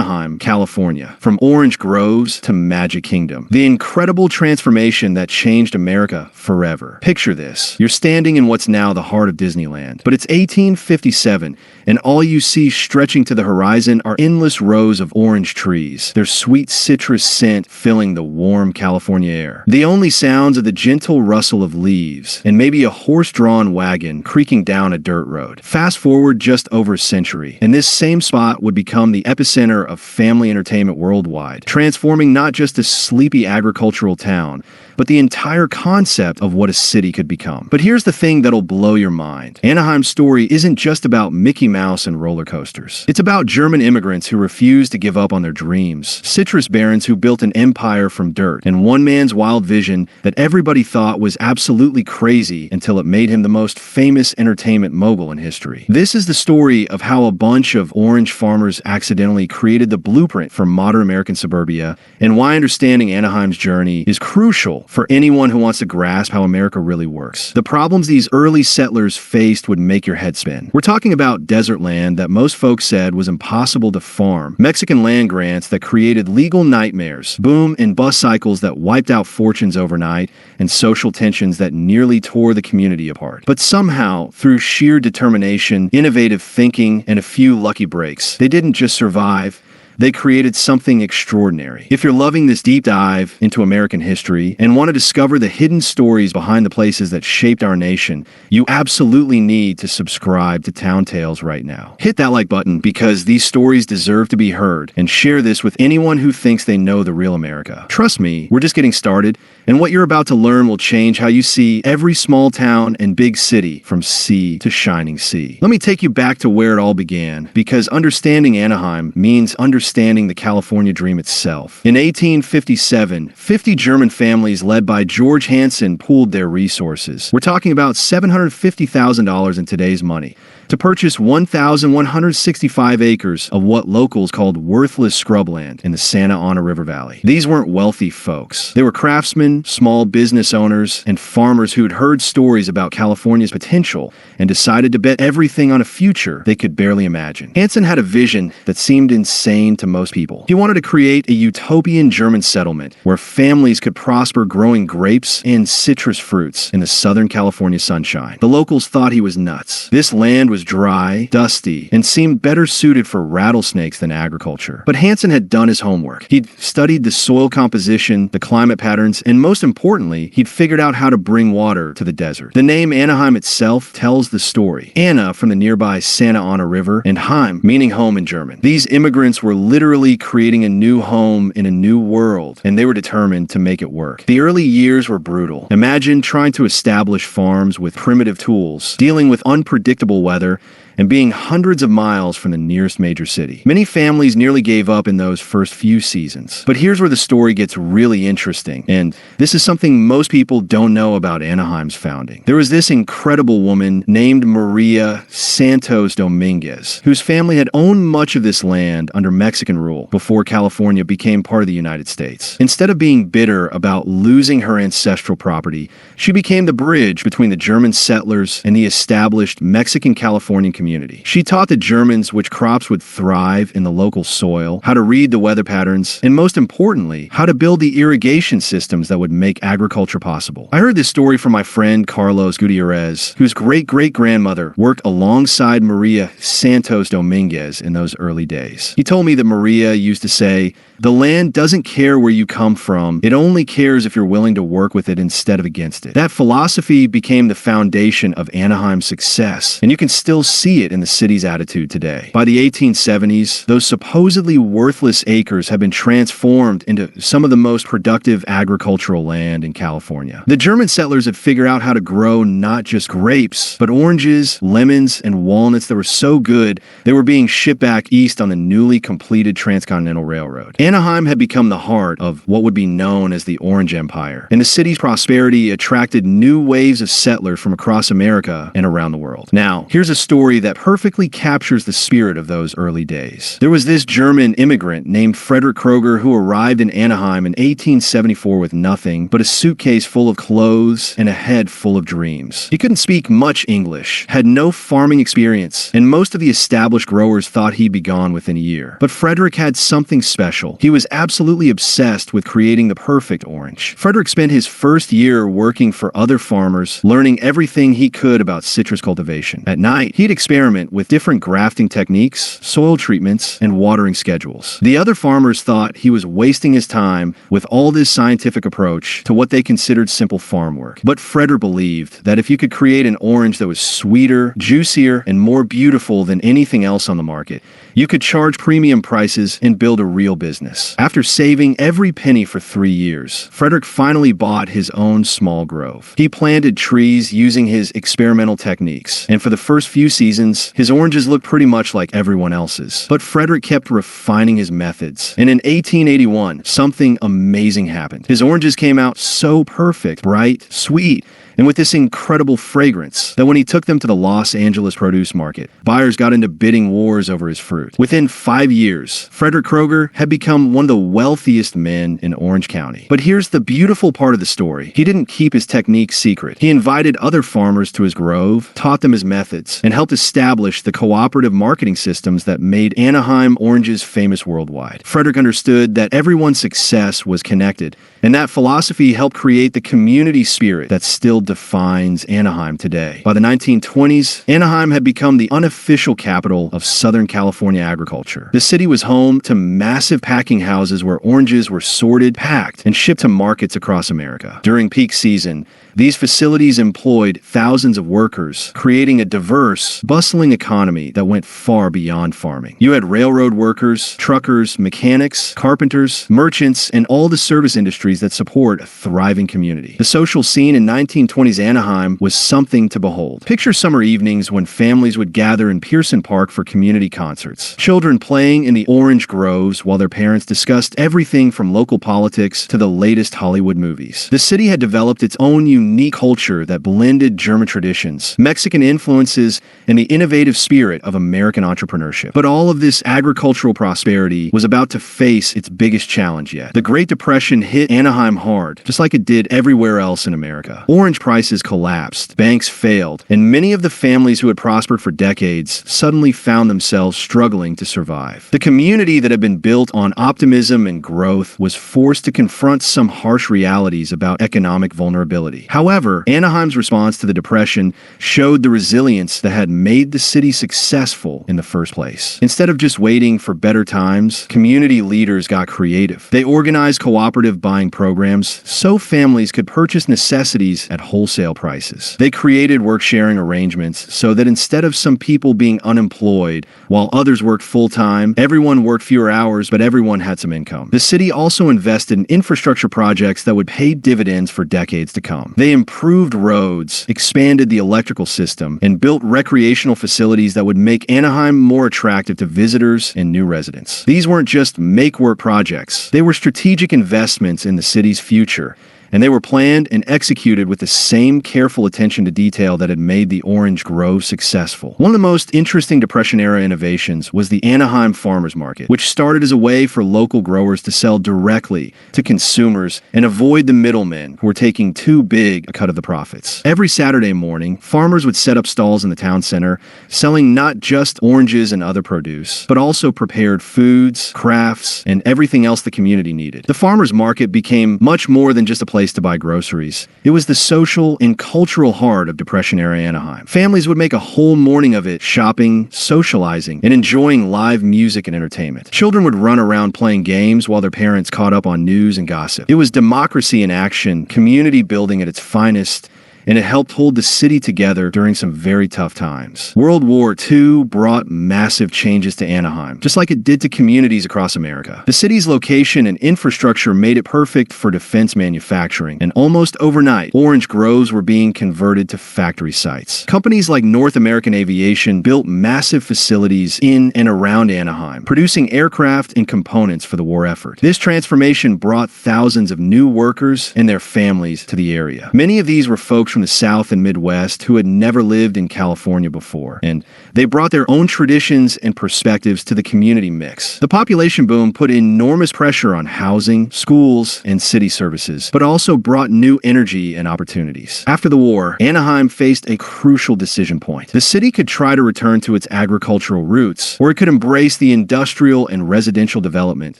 Anaheim, California. From orange groves to Magic Kingdom. The incredible transformation that changed America forever. Picture this. You're standing in what's now the heart of Disneyland. But it's 1857, and all you see stretching to the horizon are endless rows of orange trees, their sweet citrus scent filling the warm California air. The only sounds are the gentle rustle of leaves, and maybe a horse-drawn wagon creaking down a dirt road. Fast forward just over a century, and this same spot would become the epicenter of family entertainment worldwide, transforming not just a sleepy agricultural town, but the entire concept of what a city could become. But here's the thing that'll blow your mind. Anaheim's story isn't just about Mickey Mouse and roller coasters. It's about German immigrants who refused to give up on their dreams, citrus barons who built an empire from dirt, and one man's wild vision that everybody thought was absolutely crazy until it made him the most famous entertainment mogul in history. This is the story of how a bunch of orange farmers accidentally created the blueprint for modern American suburbia, and why understanding Anaheim's journey is crucial for anyone who wants to grasp how America really works. The problems these early settlers faced would make your head spin. We're talking about desert land that most folks said was impossible to farm, Mexican land grants that created legal nightmares, boom and bust cycles that wiped out fortunes overnight, and social tensions that nearly tore the community apart. But somehow, through sheer determination, innovative thinking, and a few lucky breaks, they didn't just survive, they created something extraordinary. If you're loving this deep dive into American history and want to discover the hidden stories behind the places that shaped our nation, you absolutely need to subscribe to Town Tales right now. Hit that like button because these stories deserve to be heard, and share this with anyone who thinks they know the real America. Trust me, we're just getting started, and what you're about to learn will change how you see every small town and big city from sea to shining sea. Let me take you back to where it all began, because understanding Anaheim means understanding the California dream itself. In 1857, 50 German families led by George Hansen pooled their resources. We're talking about $750,000 in today's money, to purchase 1,165 acres of what locals called worthless scrubland in the Santa Ana River Valley. These weren't wealthy folks. They were craftsmen, small business owners, and farmers who'd heard stories about California's potential and decided to bet everything on a future they could barely imagine. Hansen had a vision that seemed insane to most people. He wanted to create a utopian German settlement where families could prosper growing grapes and citrus fruits in the Southern California sunshine. The locals thought he was nuts. This land was dry, dusty, and seemed better suited for rattlesnakes than agriculture. But Hansen had done his homework. He'd studied the soil composition, the climate patterns, and most importantly, he'd figured out how to bring water to the desert. The name Anaheim itself tells the story. Anna from the nearby Santa Ana River, and Heim, meaning home in German. These immigrants were literally creating a new home in a new world, and they were determined to make it work. The early years were brutal. Imagine trying to establish farms with primitive tools, dealing with unpredictable weather, and being hundreds of miles from the nearest major city. Many families nearly gave up in those first few seasons. But here's where the story gets really interesting, and this is something most people don't know about Anaheim's founding. There was this incredible woman named Maria Santos Dominguez, whose family had owned much of this land under Mexican rule before California became part of the United States. Instead of being bitter about losing her ancestral property, she became the bridge between the German settlers and the established Mexican-Californian community. She taught the Germans which crops would thrive in the local soil, how to read the weather patterns, and most importantly, how to build the irrigation systems that would make agriculture possible. I heard this story from my friend Carlos Gutierrez, whose great-great-grandmother worked alongside Maria Santos Dominguez in those early days. He told me that Maria used to say, "The land doesn't care where you come from, it only cares if you're willing to work with it instead of against it." That philosophy became the foundation of Anaheim's success, and you can still see it in the city's attitude today. By the 1870s, those supposedly worthless acres have been transformed into some of the most productive agricultural land in California. The German settlers had figured out how to grow not just grapes, but oranges, lemons, and walnuts that were so good they were being shipped back east on the newly completed Transcontinental Railroad. Anaheim had become the heart of what would be known as the Orange Empire, and the city's prosperity attracted new waves of settlers from across America and around the world. Now, here's a story that perfectly captures the spirit of those early days. There was this German immigrant named Frederick Kroger who arrived in Anaheim in 1874 with nothing but a suitcase full of clothes and a head full of dreams. He couldn't speak much English, had no farming experience, and most of the established growers thought he'd be gone within a year. But Frederick had something special. He was absolutely obsessed with creating the perfect orange. Frederick spent his first year working for other farmers, learning everything he could about citrus cultivation. At night, he'd experiment with different grafting techniques, soil treatments, and watering schedules. The other farmers thought he was wasting his time with all this scientific approach to what they considered simple farm work. But Frederick believed that if you could create an orange that was sweeter, juicier, and more beautiful than anything else on the market, you could charge premium prices and build a real business. After saving every penny for 3 years, Frederick finally bought his own small grove. He planted trees using his experimental techniques, and for the first few seasons, his oranges looked pretty much like everyone else's. But Frederick kept refining his methods, and in 1881, something amazing happened. His oranges came out so perfect, bright, sweet, and with this incredible fragrance that when he took them to the Los Angeles produce market, buyers got into bidding wars over his fruit. Within 5 years, Frederick Kroger had become one of the wealthiest men in Orange County. But here's the beautiful part of the story. He didn't keep his techniques secret. He invited other farmers to his grove, taught them his methods, and helped establish the cooperative marketing systems that made Anaheim oranges famous worldwide. Frederick understood that everyone's success was connected, and that philosophy helped create the community spirit that still defines Anaheim today. By the 1920s, Anaheim had become the unofficial capital of Southern California agriculture. The city was home to massive packing houses where oranges were sorted, packed, and shipped to markets across America. During peak season, these facilities employed thousands of workers, creating a diverse, bustling economy that went far beyond farming. You had railroad workers, truckers, mechanics, carpenters, merchants, and all the service industries that support a thriving community. The social scene in 1920s Anaheim was something to behold. Picture summer evenings when families would gather in Pearson Park for community concerts. Children playing in the orange groves while their parents discussed everything from local politics to the latest Hollywood movies. The city had developed its own unique culture that blended German traditions, Mexican influences, and the innovative spirit of American entrepreneurship. But all of this agricultural prosperity was about to face its biggest challenge yet. The Great Depression hit Anaheim hard, just like it did everywhere else in America. Orange prices collapsed, banks failed, and many of the families who had prospered for decades suddenly found themselves struggling to survive. The community that had been built on optimism and growth was forced to confront some harsh realities about economic vulnerability. However, Anaheim's response to the Depression showed the resilience that had made the city successful in the first place. Instead of just waiting for better times, community leaders got creative. They organized cooperative buying programs so families could purchase necessities at wholesale prices. They created work-sharing arrangements so that instead of some people being unemployed while others worked full-time, everyone worked fewer hours, but everyone had some income. The city also invested in infrastructure projects that would pay dividends for decades to come. They improved roads, expanded the electrical system, and built recreational facilities that would make Anaheim more attractive to visitors and new residents. These weren't just make-work projects. They were strategic investments in the city's future, and they were planned and executed with the same careful attention to detail that had made the Orange Grove successful. One of the most interesting Depression-era innovations was the Anaheim Farmers Market, which started as a way for local growers to sell directly to consumers and avoid the middlemen who were taking too big a cut of the profits. Every Saturday morning, farmers would set up stalls in the town center, selling not just oranges and other produce, but also prepared foods, crafts, and everything else the community needed. The farmers market became much more than just a place to buy groceries. It was the social and cultural heart of Depression-era Anaheim. Families would make a whole morning of it, shopping, socializing, and enjoying live music and entertainment. Children would run around playing games while their parents caught up on news and gossip. It was democracy in action, community building at its finest, and it helped hold the city together during some very tough times. World War II brought massive changes to Anaheim, just like it did to communities across America. The city's location and infrastructure made it perfect for defense manufacturing, and almost overnight, orange groves were being converted to factory sites. Companies like North American Aviation built massive facilities in and around Anaheim, producing aircraft and components for the war effort. This transformation brought thousands of new workers and their families to the area. Many of these were folks from the South and Midwest who had never lived in California before, and they brought their own traditions and perspectives to the community mix. The population boom put enormous pressure on housing, schools, and city services, but also brought new energy and opportunities. After the war, Anaheim faced a crucial decision point. The city could try to return to its agricultural roots, or it could embrace the industrial and residential development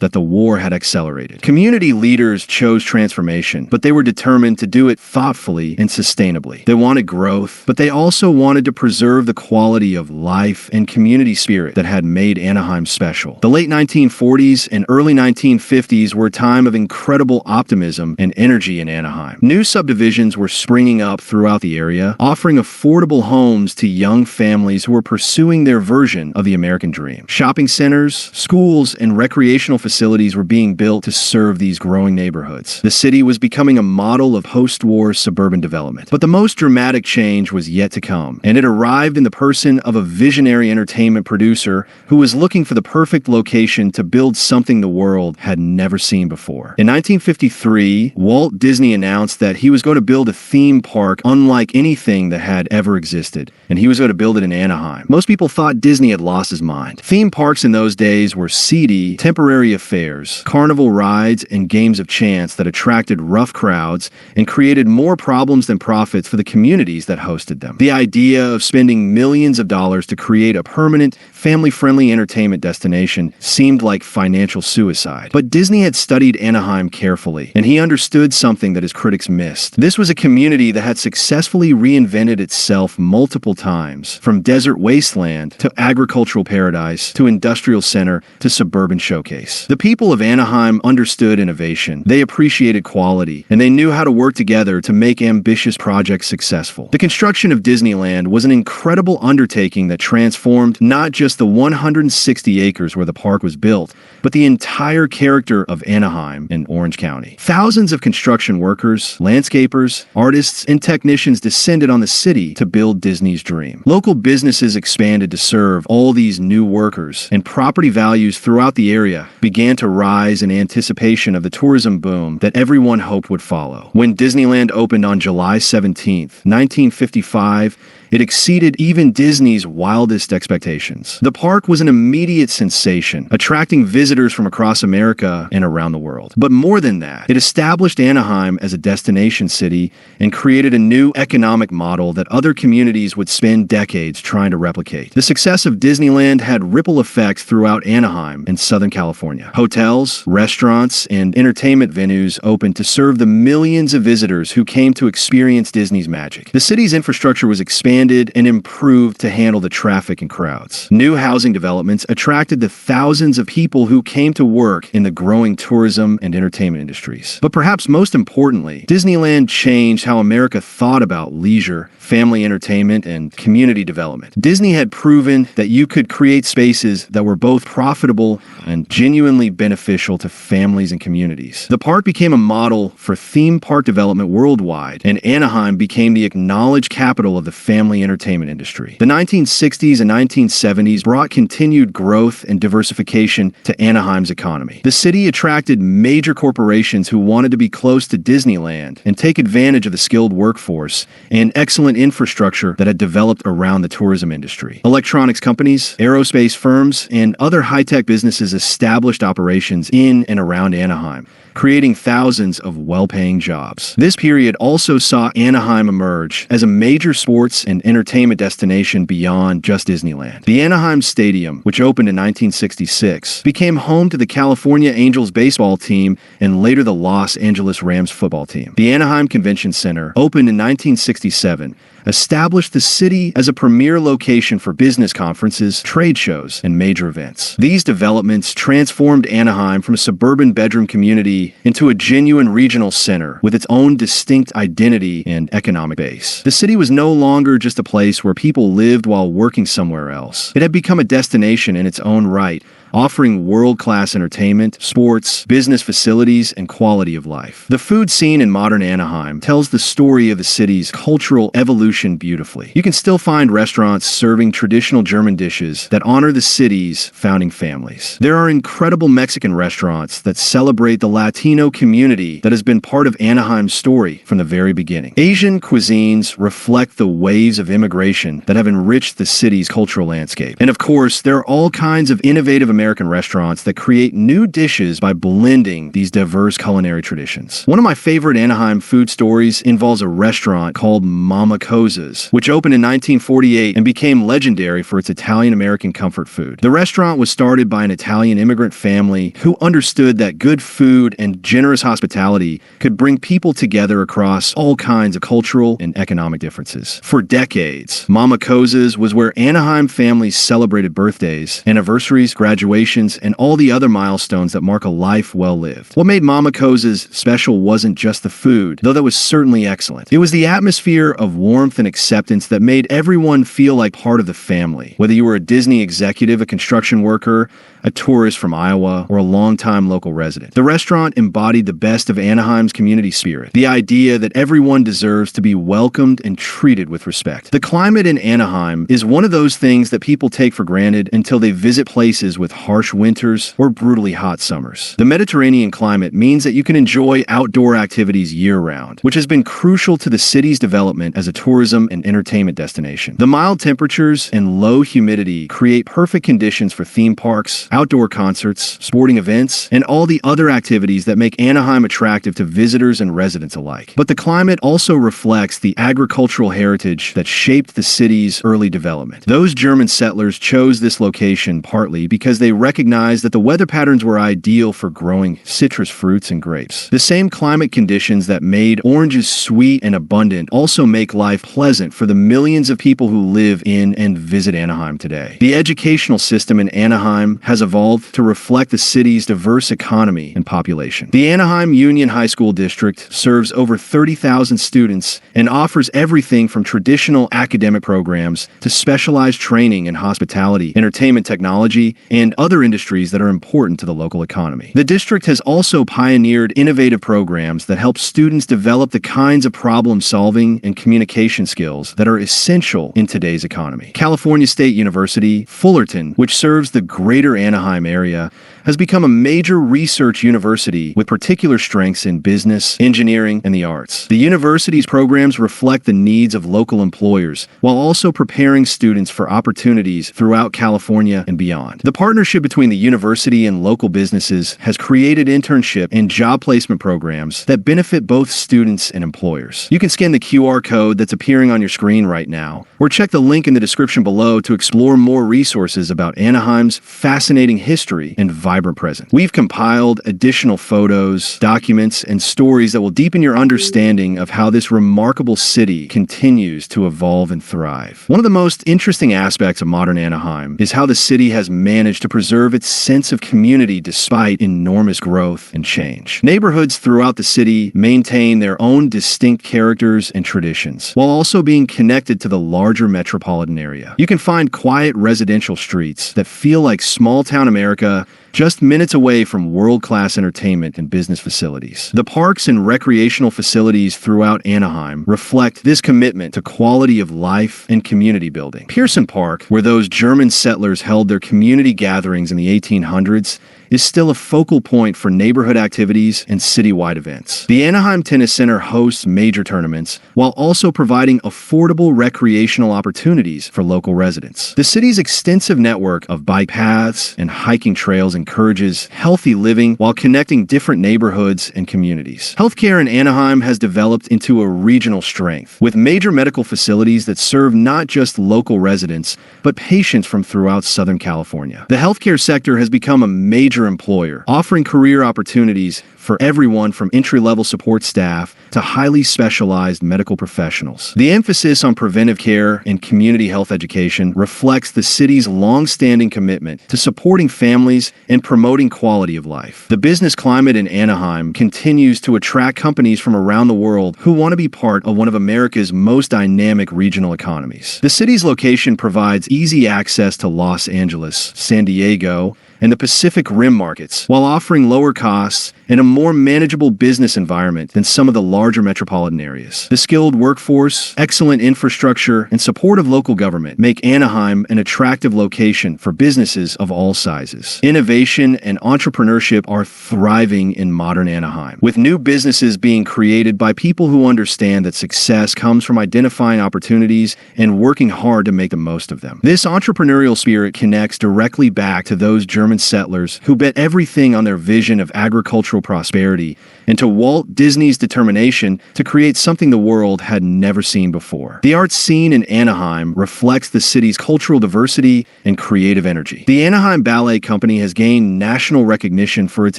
that the war had accelerated. Community leaders chose transformation, but they were determined to do it thoughtfully and sustainably. They wanted growth, but they also wanted to preserve the quality of life and community spirit that had made Anaheim special. The late 1940s and early 1950s were a time of incredible optimism and energy in Anaheim. New subdivisions were springing up throughout the area, offering affordable homes to young families who were pursuing their version of the American dream. Shopping centers, schools, and recreational facilities were being built to serve these growing neighborhoods. The city was becoming a model of post-war suburban development. But the most dramatic change was yet to come, and it arrived in the person of a visionary entertainment producer who was looking for the perfect location to build something the world had never seen before. In 1953, Walt Disney announced that he was going to build a theme park unlike anything that had ever existed, and he was going to build it in Anaheim. Most people thought Disney had lost his mind. Theme parks in those days were seedy, temporary affairs, carnival rides, and games of chance that attracted rough crowds and created more problems than profits for the communities that hosted them. The idea of spending millions of dollars to create a permanent, family-friendly entertainment destination seemed like financial suicide. But Disney had studied Anaheim carefully, and he understood something that his critics missed. This was a community that had successfully reinvented itself multiple times, from desert wasteland to agricultural paradise to industrial center to suburban showcase. The people of Anaheim understood innovation, they appreciated quality, and they knew how to work together to make ambitious projects successful. The construction of Disneyland was an incredible undertaking that transformed not just the 160 acres where the park was built, but the entire character of Anaheim and Orange County. Thousands of construction workers, landscapers, artists, and technicians descended on the city to build Disney's dream. Local businesses expanded to serve all these new workers, and property values throughout the area began to rise in anticipation of the tourism boom that everyone hoped would follow. When Disneyland opened on July 17th, 1955, it exceeded even Disney's wildest expectations. The park was an immediate sensation, attracting visitors from across America and around the world. But more than that, it established Anaheim as a destination city and created a new economic model that other communities would spend decades trying to replicate. The success of Disneyland had ripple effects throughout Anaheim and Southern California. Hotels, restaurants, and entertainment venues opened to serve the millions of visitors who came to experience Disney's magic. The city's infrastructure was expanded and improved to handle the traffic and crowds. New housing developments attracted the thousands of people who came to work in the growing tourism and entertainment industries. But perhaps most importantly, Disneyland changed how America thought about leisure, family entertainment, and community development. Disney had proven that you could create spaces that were both profitable and genuinely beneficial to families and communities. The park became a model for theme park development worldwide, and Anaheim became the acknowledged capital of the family entertainment industry. The 1960s and 1970s brought continued growth and diversification to Anaheim's economy. The city attracted major corporations who wanted to be close to Disneyland and take advantage of the skilled workforce and excellent infrastructure that had developed around the tourism industry. Electronics companies, aerospace firms, and other high-tech businesses established operations in and around Anaheim, creating thousands of well-paying jobs. This period also saw Anaheim emerge as a major sports and entertainment destination beyond just Disneyland. The Anaheim Stadium, which opened in 1966, became home to the California Angels baseball team and later the Los Angeles Rams football team. The Anaheim Convention Center opened in 1967, established the city as a premier location for business conferences, trade shows, and major events. These developments transformed Anaheim from a suburban bedroom community into a genuine regional center with its own distinct identity and economic base. The city was no longer just a place where people lived while working somewhere else. It had become a destination in its own right, offering world-class entertainment, sports, business facilities, and quality of life. The food scene in modern Anaheim tells the story of the city's cultural evolution beautifully. You can still find restaurants serving traditional German dishes that honor the city's founding families. There are incredible Mexican restaurants that celebrate the Latino community that has been part of Anaheim's story from the very beginning. Asian cuisines reflect the waves of immigration that have enriched the city's cultural landscape. And of course, there are all kinds of innovative American restaurants that create new dishes by blending these diverse culinary traditions. One of my favorite Anaheim food stories involves a restaurant called Mama Cosa's, which opened in 1948 and became legendary for its Italian-American comfort food. The restaurant was started by an Italian immigrant family who understood that good food and generous hospitality could bring people together across all kinds of cultural and economic differences. For decades, Mama Cosa's was where Anaheim families celebrated birthdays, anniversaries, graduations, and all the other milestones that mark a life well lived. What made Mama Cosa's special wasn't just the food, though that was certainly excellent. It was the atmosphere of warmth and acceptance that made everyone feel like part of the family. Whether you were a Disney executive, a construction worker, a tourist from Iowa, or a longtime local resident. The restaurant embodied the best of Anaheim's community spirit, the idea that everyone deserves to be welcomed and treated with respect. The climate in Anaheim is one of those things that people take for granted until they visit places with harsh winters or brutally hot summers. The Mediterranean climate means that you can enjoy outdoor activities year-round, which has been crucial to the city's development as a tourism and entertainment destination. The mild temperatures and low humidity create perfect conditions for theme parks, outdoor concerts, sporting events, and all the other activities that make Anaheim attractive to visitors and residents alike. But the climate also reflects the agricultural heritage that shaped the city's early development. Those German settlers chose this location partly because they recognized that the weather patterns were ideal for growing citrus fruits and grapes. The same climate conditions that made oranges sweet and abundant also make life pleasant for the millions of people who live in and visit Anaheim today. The educational system in Anaheim has evolved to reflect the city's diverse economy and population. The Anaheim Union High School District serves over 30,000 students and offers everything from traditional academic programs to specialized training in hospitality, entertainment technology, and other industries that are important to the local economy. The district has also pioneered innovative programs that help students develop the kinds of problem-solving and communication skills that are essential in today's economy. California State University, Fullerton, which serves the greater Anaheim area, has become a major research university with particular strengths in business, engineering, and the arts. The university's programs reflect the needs of local employers while also preparing students for opportunities throughout California and beyond. The partnership between the university and local businesses has created internship and job placement programs that benefit both students and employers. You can scan the QR code that's appearing on your screen right now, or check the link in the description below to explore more resources about Anaheim's fascinating history and vibrant present. We've compiled additional photos, documents, and stories that will deepen your understanding of how this remarkable city continues to evolve and thrive. One of the most interesting aspects of modern Anaheim is how the city has managed to preserve its sense of community despite enormous growth and change. Neighborhoods throughout the city maintain their own distinct characters and traditions, while also being connected to the larger metropolitan area. You can find quiet residential streets that feel like small-town America, just minutes away from world-class entertainment and business facilities. The parks and recreational facilities throughout Anaheim reflect this commitment to quality of life and community building. Pearson Park, where those German settlers held their community gatherings in the 1800s, is still a focal point for neighborhood activities and citywide events. The Anaheim Tennis Center hosts major tournaments while also providing affordable recreational opportunities for local residents. The city's extensive network of bike paths and hiking trails encourages healthy living while connecting different neighborhoods and communities. Healthcare in Anaheim has developed into a regional strength, with major medical facilities that serve not just local residents, but patients from throughout Southern California. The healthcare sector has become a major major employer, offering career opportunities for everyone from entry-level support staff to highly specialized medical professionals. The emphasis on preventive care and community health education reflects the city's long-standing commitment to supporting families and promoting quality of life. The business climate in Anaheim continues to attract companies from around the world who want to be part of one of America's most dynamic regional economies. The city's location provides easy access to Los Angeles, San Diego, and the Pacific Rim markets, while offering lower costs and a more manageable business environment than some of the larger metropolitan areas. The skilled workforce, excellent infrastructure, and support of local government make Anaheim an attractive location for businesses of all sizes. Innovation and entrepreneurship are thriving in modern Anaheim, with new businesses being created by people who understand that success comes from identifying opportunities and working hard to make the most of them. This entrepreneurial spirit connects directly back to those German settlers who bet everything on their vision of agricultural prosperity and to Walt Disney's determination to create something the world had never seen before. The art scene in Anaheim reflects the city's cultural diversity and creative energy. The Anaheim Ballet Company has gained national recognition for its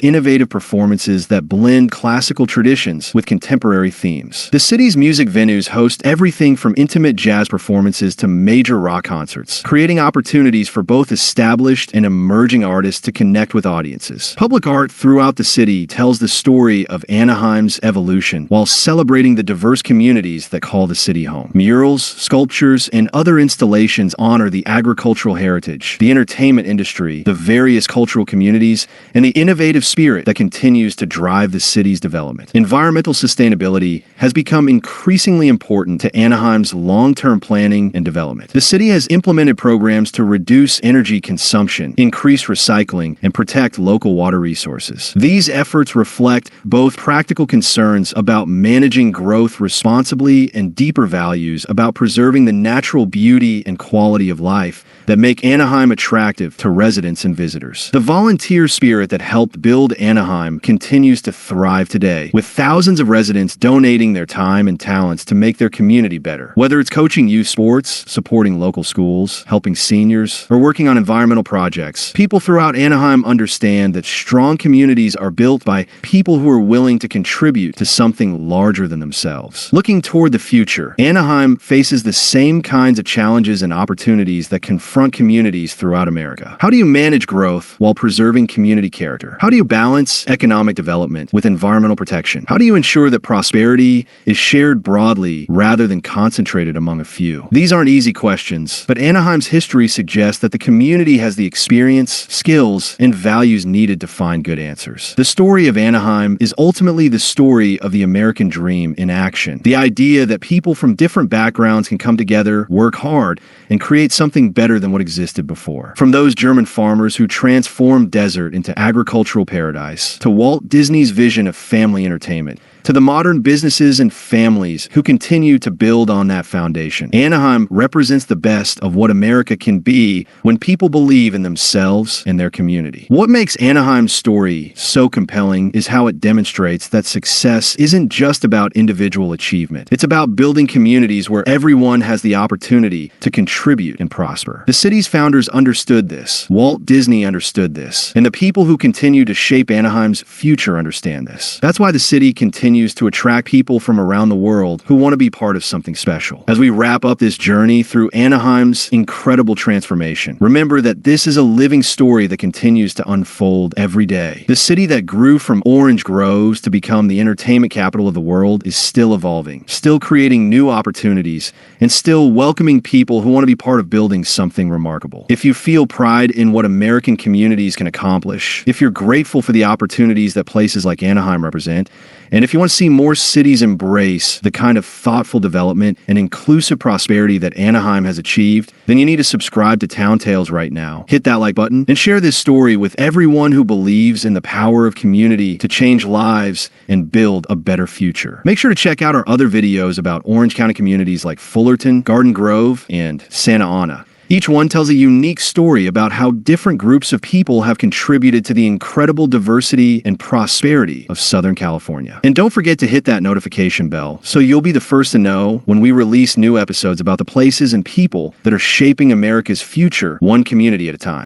innovative performances that blend classical traditions with contemporary themes. The city's music venues host everything from intimate jazz performances to major rock concerts, creating opportunities for both established and emerging artists to connect with audiences. Public art throughout the city tells the story of Anaheim's evolution while celebrating the diverse communities that call the city home. Murals, sculptures, and other installations honor the agricultural heritage, the entertainment industry, the various cultural communities, and the innovative spirit that continues to drive the city's development. Environmental sustainability has become increasingly important to Anaheim's long-term planning and development. The city has implemented programs to reduce energy consumption, increase recycling, and protect local water resources. These efforts reflect both practical concerns about managing growth responsibly and deeper values about preserving the natural beauty and quality of life that make Anaheim attractive to residents and visitors. The volunteer spirit that helped build Anaheim continues to thrive today, with thousands of residents donating their time and talents to make their community better. Whether it's coaching youth sports, supporting local schools, helping seniors, or working on environmental projects, people throughout Anaheim understand that strong communities are built by people who are willing to contribute to something larger than themselves. Looking toward the future, Anaheim faces the same kinds of challenges and opportunities that confront communities throughout America. How do you manage growth while preserving community character? How do you balance economic development with environmental protection? How do you ensure that prosperity is shared broadly rather than concentrated among a few? These aren't easy questions, but Anaheim's history suggests that the community has the experience, skills, and values needed to find good answers. The story of Anaheim is ultimately the story of the American dream in action. The idea that people from different backgrounds can come together, work hard, and create something better than what existed before. From those German farmers who transformed desert into agricultural paradise, to Walt Disney's vision of family entertainment, to the modern businesses and families who continue to build on that foundation. Anaheim represents the best of what America can be when people believe in themselves and their community. What makes Anaheim's story so compelling is how it demonstrates that success isn't just about individual achievement. It's about building communities where everyone has the opportunity to contribute and prosper. The city's founders understood this. Walt Disney understood this. And the people who continue to shape Anaheim's future understand this. That's why the city continues to attract people from around the world who want to be part of something special. As we wrap up this journey through Anaheim's incredible transformation, remember that this is a living story that continues to unfold every day. The city that grew from orange groves to become the entertainment capital of the world is still evolving, still creating new opportunities, and still welcoming people who want to be part of building something remarkable. If you feel pride in what American communities can accomplish, if you're grateful for the opportunities that places like Anaheim represent, and if you want to see more cities embrace the kind of thoughtful development and inclusive prosperity that Anaheim has achieved, then you need to subscribe to Town Tales right now. Hit that like button and share this story with everyone who believes in the power of community to change lives and build a better future. Make sure to check out our other videos about Orange County communities like Fullerton, Garden Grove, and Santa Ana. Each one tells a unique story about how different groups of people have contributed to the incredible diversity and prosperity of Southern California. And don't forget to hit that notification bell so you'll be the first to know when we release new episodes about the places and people that are shaping America's future one community at a time.